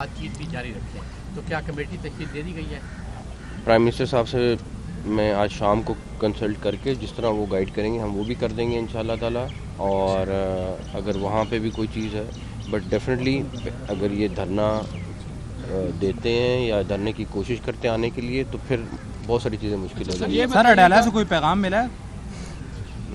بات چیت بھی جاری رکھیں تو کیا کمیٹی تشکیل دے دی گئی ہے؟ پرائم منسٹر صاحب سے میں آج شام کو کنسلٹ کر کے جس طرح وہ گائیڈ کریں گے ہم وہ بھی کر دیں گے انشاءاللہ تعالی. اور اگر وہاں پہ بھی کوئی چیز ہے بٹ ڈیفینیٹلی اگر یہ دھرنا دیتے ہیں یا دھرنے کی کوشش کرتے ہیں آنے کے لیے تو پھر بہت ساری چیزیں مشکل ہو جائیں گی. سر اڈیالہ سے کوئی پیغام ملا ہے؟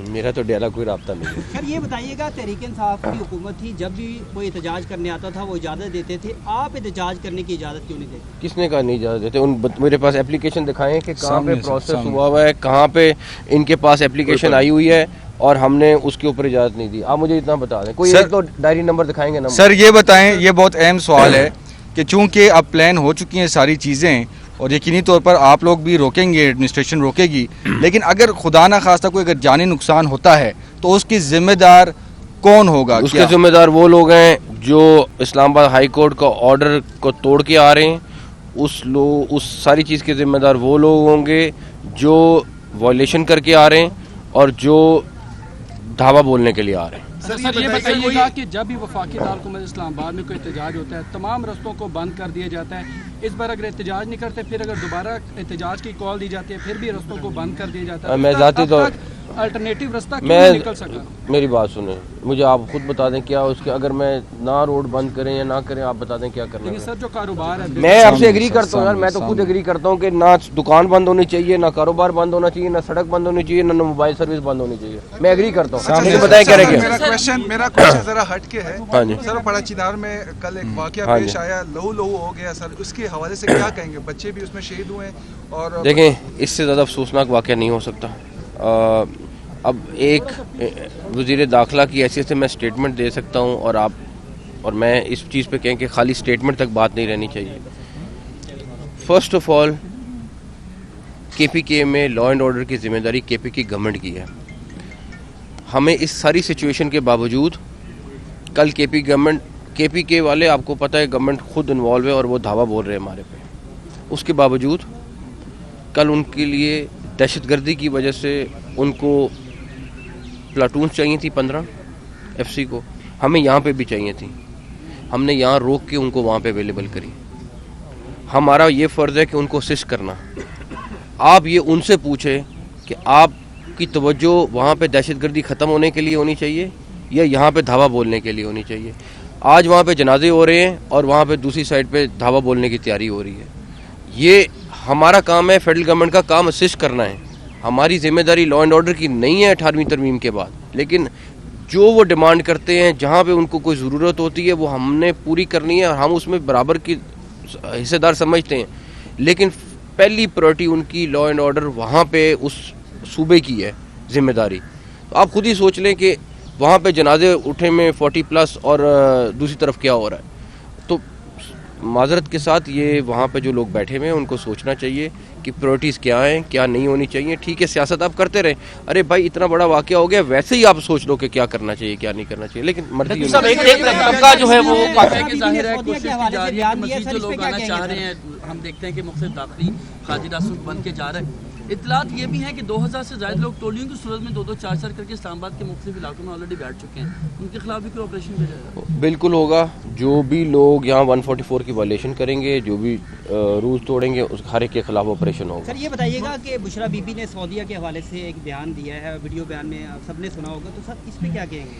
میرا تو ڈیالہ کوئی رابطہ نہیں ہے. سر یہ بتائیے گا تحریک انصاف کی حکومت تھی جب بھی کوئی احتجاج کرنے آتا تھا وہ اجازت دیتے تھے, آپ احتجاج کرنے کی اجازت کیوں نہیں دیتے؟ کس نے کہا نہیں اجازت دیتے؟ میرے پاس اپلیکیشن دکھائیں کہ کہاں پہ پروسیس ہوا ہے, کہاں پہ ان کے پاس اپلیکیشن آئی ہوئی ہے اور ہم نے اس کے اوپر اجازت نہیں دی. آپ مجھے اتنا بتا دیں, کوئی ایک تو ڈائری نمبر دکھائیں گے نا. سر یہ بتائیں, یہ بہت اہم سوال ہے کہ چونکہ اب پلان ہو چکی ہیں ساری چیزیں اور یقینی طور پر آپ لوگ بھی روکیں گے, ایڈمنسٹریشن روکے گی, لیکن اگر خدا نہ خواستہ کوئی اگر جانی نقصان ہوتا ہے تو اس کی ذمہ دار کون ہوگا؟ اس کے ذمہ دار وہ لوگ ہیں جو اسلام آباد ہائی کورٹ کا آرڈر کو توڑ کے آ رہے ہیں. اس ساری چیز کے ذمہ دار وہ لوگ ہوں گے جو وائلیشن کر کے آ رہے ہیں اور جو دھاوا بولنے کے لیے آ رہے ہیں. سر یہ بتائیے گا کہ جب بھی وفاقی دارالحکومت اسلام آباد میں کوئی احتجاج ہوتا ہے تمام رستوں کو بند کر دیا جاتا ہے, اس بار اگر احتجاج نہیں کرتے پھر اگر دوبارہ احتجاج کی کال دی جاتی ہے پھر بھی رستوں کو بند کر دیا جاتا ہے. میں ذاتی طور الٹرنیٹیو رستہ کیوں نہیں نکل سکا؟ میری بات سنیں, مجھے آپ خود بتا دیں کیا اس کے, اگر میں نہ روڈ بند کریں یا نہ کریں آپ بتا دیں کیا کرنا ہے. سر جو کاروبار ہے میں آپ سے ایگری کرتا ہوں یار, میں تو خود ایگری کرتا ہوں کہ نہ دکان بند ہونی چاہیے, نہ کاروبار بند ہونا چاہیے, نہ سڑک بند ہونی چاہیے, نہ موبائل سروس بند ہونی چاہیے. میں ایگری کرتا ہوں, لیکن بتائیں کیا رہے گا. میرا کوشچن ذرا ہٹ کے ہے. ہاں جی سر پڑا چنار میں کل ایک واقعہ پیش آیا, لہو ہو گیا سر, اس کے حوالے سے کیا کہیں گے؟ بچے بھی اس میں شہید ہوئے ہیں اور دیکھیں اس سے زیادہ افسوسناک واقعہ نہیں ہو سکتا. اب ایک وزیر داخلہ کی حیثیت سے میں اسٹیٹمنٹ دے سکتا ہوں اور میں اس چیز پہ کہیں کہ خالی اسٹیٹمنٹ تک بات نہیں رہنی چاہیے. فرسٹ آف آل کے پی کے میں لا اینڈ آرڈر کی ذمہ داری کے پی کی گورنمنٹ کی ہے. ہمیں اس ساری سچویشن کے باوجود کل کے پی کے والے, آپ کو پتہ ہے گورنمنٹ خود انوالو ہے اور وہ دھاوا بول رہے ہیں ہمارے پہ, اس کے باوجود کل ان کے لیے دہشت گردی کی وجہ سے ان کو پلاٹونز چاہیے تھی 15 ایف سی کو, ہمیں یہاں پہ بھی چاہیے تھی. ہم نے یہاں روک کے ان کو وہاں پہ اویلیبل کری. ہمارا یہ فرض ہے کہ ان کو اسسٹ کرنا. آپ یہ ان سے پوچھیں کہ آپ کی توجہ وہاں پہ دہشت گردی ختم ہونے کے لیے ہونی چاہیے یا یہاں پہ دھاوا بولنے کے لیے ہونی چاہیے. آج وہاں پہ جنازے ہو رہے ہیں اور وہاں پہ دوسری سائڈ پہ دھاوا بولنے کی تیاری ہو رہی ہے. یہ ہمارا کام ہے, فیڈرل گورنمنٹ کا کام اسسٹ کرنا ہے. ہماری ذمہ داری لا اینڈ آرڈر کی نہیں ہے 18ویں ترمیم کے بعد, لیکن جو وہ ڈیمانڈ کرتے ہیں جہاں پہ ان کو کوئی ضرورت ہوتی ہے وہ ہم نے پوری کرنی ہے اور ہم اس میں برابر کی حصے دار سمجھتے ہیں. لیکن پہلی پرائرٹی ان کی لا اینڈ آرڈر وہاں پہ اس صوبے کی ہے ذمہ داری. تو آپ خود ہی سوچ لیں کہ وہاں پہ جنازے اٹھے میں 40+ اور دوسری طرف کیا ہو رہا ہے. تو معذرت کے ساتھ یہ وہاں پہ جو لوگ بیٹھے ہوئے ہیں ان کو سوچنا چاہیے کہ پرائرٹیز کیا ہیں, کیا نہیں ہونی چاہیے. ٹھیک ہے سیاست آپ کرتے رہیں, ارے بھائی اتنا بڑا واقعہ ہو گیا, ویسے ہی آپ سوچ لو کہ کیا کرنا چاہیے کیا نہیں کرنا چاہیے. لیکن مرضی طبقہ جو ہے وہ ظاہر ہے کوشش کی جا رہی ہے, مزید جو لوگ آنا چاہ رہے ہیں ہم دیکھتے ہیں کہ مختلف داخلی خارجی راستوں بن کے جا رہے ہیں. اطلاعات یہ بھی ہیں کہ 2000 سے زائد لوگ ٹولیوں کی صورت میں 2-4 کر کے اسلام آباد کے مختلف علاقوں میں آلریڈی بیٹھ چکے ہیں. ان کے خلاف بھی کوئی آپریشن بھیجا جائے گا؟ بالکل ہوگا. جو بھی لوگ یہاں 144 کی وائلیشن کریں گے, جو بھی رولز توڑیں گے, اس ہر ایک کے خلاف آپریشن ہوگا. سر یہ بتائیے گا کہ بشرا بی بی نے سعودیہ کے حوالے سے ایک بیان دیا ہے, ویڈیو بیان میں سب نے سنا ہوگا, تو سر اس پہ کیا کہیں گے؟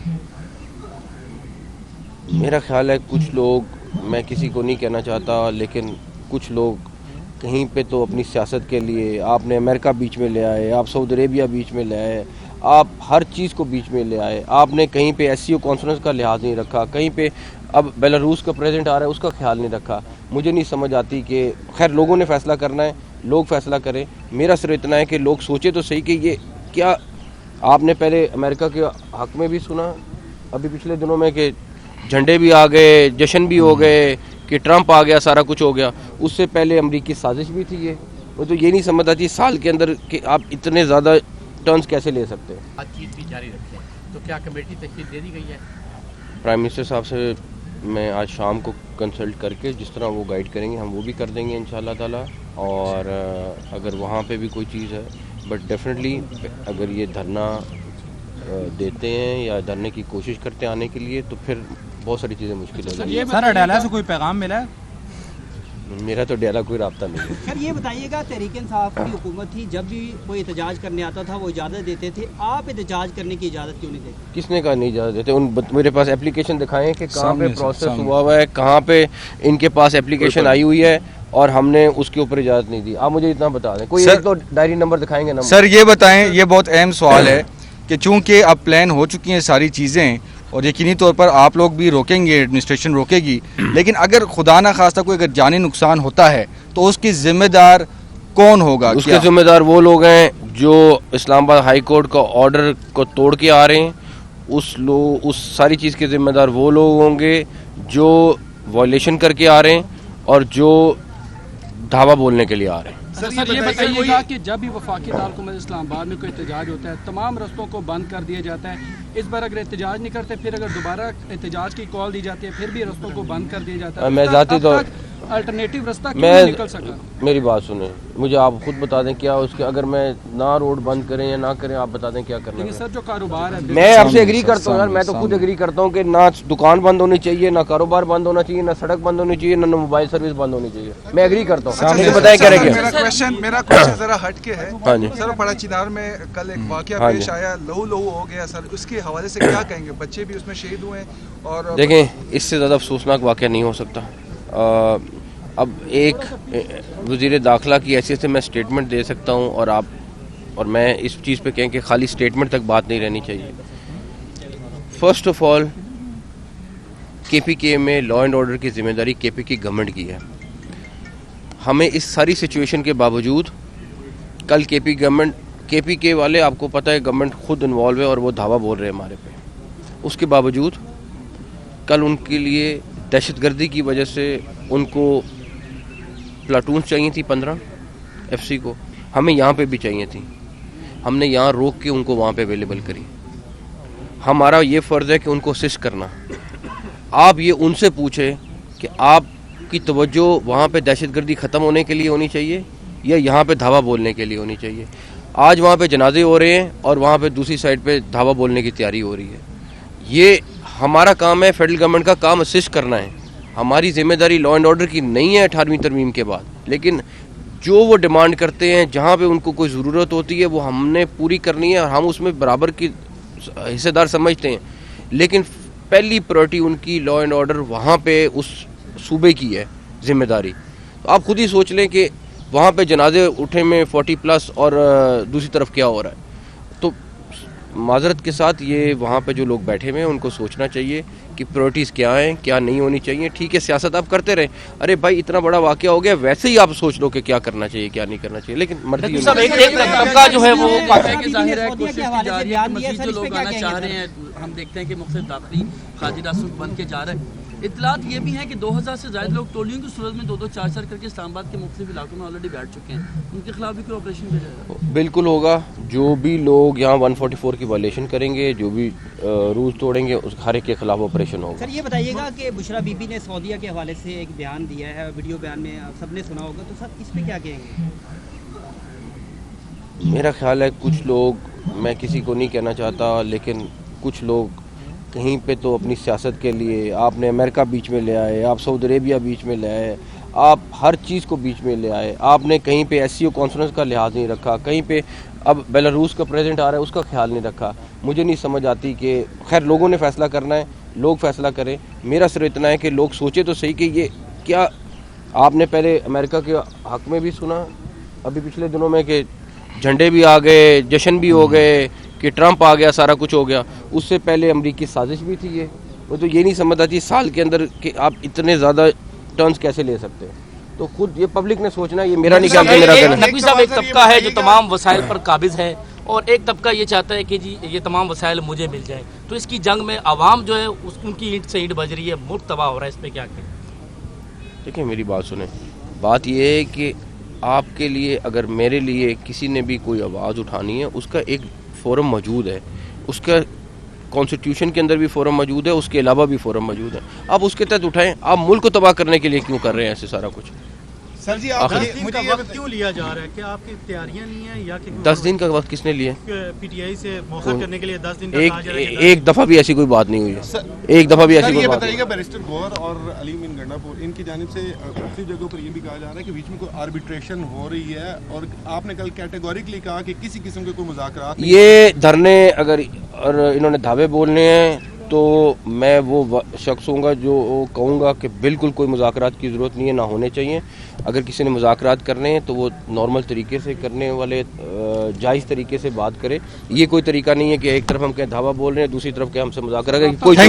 میرا خیال ہے کچھ لوگ, میں کسی کو نہیں کہنا چاہتا, لیکن کچھ لوگ کہیں پہ تو اپنی سیاست کے لیے آپ نے امریکہ بیچ میں لے آئے, آپ سعودی عربیہ بیچ میں لے آئے, آپ ہر چیز کو بیچ میں لے آئے. آپ نے کہیں پہ ایس سی او کانفرنس کا لحاظ نہیں رکھا, کہیں پہ اب بیلاروس کا پریزیڈنٹ آ رہا ہے اس کا خیال نہیں رکھا. مجھے نہیں سمجھ آتی کہ خیر لوگوں نے فیصلہ کرنا ہے, لوگ فیصلہ کریں. میرا صرف اتنا ہے کہ لوگ سوچے تو صحیح کہ یہ کیا آپ نے پہلے امریکہ کے حق میں بھی سنا ابھی پچھلے دنوں میں کہ جھنڈے بھی آ گئے, جشن بھی ہو گئے, کہ ٹرمپ آ گیا, سارا کچھ ہو گیا. اس سے پہلے امریکی سازش بھی تھی. وہ تو یہ نہیں سمجھ آتی سال کے اندر کہ آپ اتنے زیادہ ٹرنز کیسے لے سکتے ہیں. بات چیت بھی جاری رکھیں تو کیا کمیٹی تشکیل دے دی گئی ہے؟ پرائم منسٹر صاحب سے میں آج شام کو کنسلٹ کر کے جس طرح وہ گائیڈ کریں گے ہم وہ بھی کر دیں گے انشاءاللہ تعالی. اور اگر وہاں پہ بھی کوئی چیز ہے بٹ ڈیفینیٹلی اگر یہ دھرنا دیتے ہیں یا دھرنے کی کوشش کرتے ہیں آنے کے لیے تو پھر بہت ساری چیزیں مشکل ہو جائیں گی. سر اڈیالہ سے کوئی پیغام ملا ہے؟ मेरा तो डेरा कोई रब्ता नहीं है। सर ये बताइएगा, तहरीक इंसाफ की हुकूमत थी, जब भी कोई एहतजाज करने आता था वो इजाज़त देते थे, आप एहतजाज करने की इजाज़त क्यों नहीं देते? किसने कहा नहीं इजाज़त देते? मेरे पास एप्लीकेशन दिखाएं कि कहाँ पे सामने प्रोसेस हुआ है, कहाँ पे इनके पास एप्लीकेशन आई हुई है और हमने उसके ऊपर इजाज़त नहीं दी। आप मुझे इतना बता दें, कोई सर- एक तो डायरी नंबर दिखाएंगे ना। सर ये बताएं, ये बहुत अहम सवाल है कि चूंकि अब प्लान हो चुकी हैं सारी चीज़ें और यकीनी तौर पर आप लोग भी रोकेंगे, एडमिनिस्ट्रेशन रोकेगी, लेकिन अगर खुदा ना खास्ता कोई अगर जानी नुकसान होता है तो उसकी जिम्मेदार कौन होगा? उसके क्या? जिम्मेदार वो लोग हैं जो इस्लामाबाद हाई कोर्ट का ऑर्डर को तोड़ के आ रहे हैं। उस सारी चीज़ के जिम्मेदार वो लोग होंगे जो वायलेशन करके आ रहे हैं और जो धावा बोलने के लिए आ रहे हैं। सर ये बताइएगा कि जब भी वफाकी दारकूमत इस्लामाबाद में कोई एहतजाज होता है, तमाम रस्तों को बंद कर दिया जाता है। इस बार अगर एहतजाज नहीं करते, फिर अगर दोबारा एहतजाज की कॉल दी जाती है, फिर भी रस्तों को बंद कर दिया जाता है। मैं ज़ाती तौर अल्टरनेटिव रास्ता क्यों नहीं निकल सका? मेरी बात सुने, मुझे आप खुद बता दें क्या उसके, अगर मैं ना रोड बंद करें या ना करें, आप बता दें क्या करना है। लेकिन सर जो कारोबार है, मैं आपसे एग्री करता हूँ यार, मैं तो खुद एग्री करता हूँ कि ना दुकान बंद होनी चाहिए, ना कारोबार बंद होना चाहिए, ना सड़क बंद होनी चाहिए, ना मोबाइल सर्विस बंद होनी चाहिए। मैं एग्री करता हूँ, लेकिन बताएं क्या रह गया। मेरा क्वेश्चन जरा हट के है। हाँ जी। सर बड़ा चिनार में कल एक वाकया हाँ पेश जी। आया, लहू लहू हो गया सर, उसके हवाले से क्या कहेंगे? बच्चे भी उसमें शहीद हुए और देखें, इससे ज़्यादा अफसोसनाक वाक़या नहीं हो सकता। अब एक वज़ीर दाखिला की हैसियत से मैं स्टेटमेंट दे सकता हूँ और मैं इस चीज़ पे कहें कि खाली स्टेटमेंट तक बात नहीं रहनी चाहिए। फर्स्ट ऑफ ऑल, KPK में लॉ एंड ऑर्डर की ज़िम्मेदारी KPK गवर्नमेंट की है। हमें इस सारी सिचुएशन के बावजूद कल KPK वाले, आपको पता है गवर्नमेंट खुद इन्वॉल्व है और वो धावा बोल रहे हैं हमारे पे, उसके बावजूद कल उनके लिए दहशतगर्दी की वजह से उनको प्लाटून्स चाहिए थी 15 FC को, हमें यहाँ पे भी चाहिए थी। हमने यहाँ रोक के उनको वहाँ पे अवेलेबल करी। हमारा ये फ़र्ज़ है कि उनको असिस्ट करना। आप ये उनसे पूछें कि आपकी तवज्जो वहाँ पे दहशतगर्दी ख़त्म होने के लिए होनी चाहिए या यहाँ पे धावा बोलने के लिए होनी चाहिए। आज वहाँ पे जनाजे हो रहे हैं और वहाँ पे दूसरी साइड पे धावा बोलने की तैयारी हो रही है। ये हमारा काम है, फेडरल गवर्नमेंट का काम असिस्ट करना है। हमारी जिम्मेदारी लॉ एंड ऑर्डर की नहीं है 18वीं तरमीम के बाद, लेकिन जो वो डिमांड करते हैं, जहाँ पे उनको कोई ज़रूरत होती है, वो हमने पूरी करनी है और हम उसमें बराबर की हिस्सेदार समझते हैं। लेकिन पहली प्रायोरिटी उनकी लॉ एंड ऑर्डर वहाँ पे उस सूबे की है जिम्मेदारी। तो आप खुद ही सोच लें कि वहाँ पे जनाजे उठे में 40+ और दूसरी तरफ क्या हो रहा है। तो माजरत के साथ ये वहाँ पे जो लोग बैठे हुए हैं उनको सोचना चाहिए कि प्रायोरिटीज़ क्या हैं, क्या नहीं होनी चाहिए। ठीक है, सियासत आप करते रहें, अरे भाई इतना बड़ा वाक़या हो गया, वैसे ही आप सोच लो कि क्या करना चाहिए क्या नहीं करना चाहिए, लेकिन मर्जी सब एक तबका जो है वो जाहिर है सऊदीया कोशिश के की हवाले जा से रही है बयान कि दिया, मजीद सर, जो इस पे लोग क्या आना कहेंगे चाह सर? रहे हैं, हम देखते हैं कि मुख्तलिफ दाखिली खाजी रास्तों बन के जा रहे हैं। इतलात ये भी है कि 2000 से ज़्यादा लोग टोलियों की सूरत में 2-2, 4-4 करके इस्लामाबाद के मुख्तलिफ इलाकों में ऑलरेडी बैठ चुके हैं। उनके खिलाफ भी कोई ऑपरेशन किया जाएगा? बिल्कुल होगा। जो भी लोग यहाँ 144 की वायलेशन करेंगे, जो भी रूल्स तोड़ेंगे, उस हर एक के खिलाफ ऑपरेशन होगा। सर ये बताइएगा कि बुशरा बीबी ने सऊदीया के हवाले से एक बयान दिया है, वीडियो बयान में आप सबने सुना होगा, तो सर इस पे क्या कहेंगे? मेरा ख्याल है कुछ लोग, मैं किसी को नहीं कहना चाहता, लेकिन कुछ लोग कहीं पे तो अपनी सियासत के लिए, आपने अमेरिका बीच में ले आए, आप सऊदी अरेबिया बीच में ले आए, आप हर चीज़ को बीच में ले आए, आपने कहीं पे SCO कॉन्फ्रेंस का लिहाज नहीं रखा, कहीं पे अब बेलारूस का प्रेसिडेंट आ रहा है उसका ख्याल नहीं रखा। मुझे नहीं समझ आती कि खैर लोगों ने फ़ैसला करना है, लोग फ़ैसला करें। मेरा सिर्फ इतना है कि लोग सोचे तो सही कि ये क्या, आपने पहले अमेरिका के हक़ में भी सुना अभी पिछले दिनों में कि झंडे भी आ गए, जश्न भी हो गए, कि ट्रंप आ गया, सारा कुछ हो गया। उससे पहले अमरीकी साजिश भी थी ये। वो तो ये नहीं समझ आती साल के अंदर कि आप इतने ज़्यादा टर्न्स कैसे ले सकते हैं। तो खुद ये पब्लिक ने सोचना है, ये मेरा नहीं काम, मेरा करना। नकवी साहब, एक तबका है जो तमाम वसाइल पर काबिज है और एक तबका ये चाहता है कि जी ये तमाम वसाइल मुझे मिल जाए। तो इसकी जंग में आवाम जो है उनकी ईंट से ईंट बज रही है, मुल्क तबाह हो रहा है, इस पर क्या कहें? देखिए मेरी बात सुने, बात ये है कि आपके लिए, अगर मेरे लिए किसी ने भी कोई आवाज़ उठानी है, उसका एक फोरम मौजूद है, उसका कॉन्स्टिट्यूशन के अंदर भी फोरम मौजूद है, उसके अलावा भी फोरम मौजूद है। आप उसके तहत उठाएं। आप मुल्क को तबाह करने के लिए क्यों कर रहे हैं ऐसे सारा कुछ? सर जी आप मुझे ये क्यों लिया जा रहा है? क्या आपकी तैयारियां नहीं है या कि 10 दिन का वक्त किसने लिया? पीटीआई से मौखर करने के लिए 10 दिन का कहा जा रहा है? एक दफा भी ऐसी कोई बात नहीं हुई है, एक दफा भी ऐसी कोई ये बात बताइएगा, बैरिस्टर गौर और अलीम इन गंडापुर इनकी जानिब से दूसरी जगहों पर ये भी कहा जा रहा है कि बीच में कोई आर्बिट्रेशन हो रही है, और आपने कल कैटेगोरिकली कहा कि किसी किस्म के कोई मुज़ाकरात नहीं। ये धरने अगर और इन्होंने धावे बोलने हैं तो मैं वो शख्स होऊंगा जो कहूँगा कि बिल्कुल कोई मुज़ाकरात की ज़रूरत नहीं है, ना होने चाहिए। अगर किसी ने मुज़ाकरात करने हैं तो वो नॉर्मल तरीके से करने वाले जायज़ तरीके से बात करे। ये कोई तरीका नहीं है कि एक तरफ हम कहें धावा बोल रहे हैं, दूसरी तरफ के हमसे मुज़ाकरा करें। कोई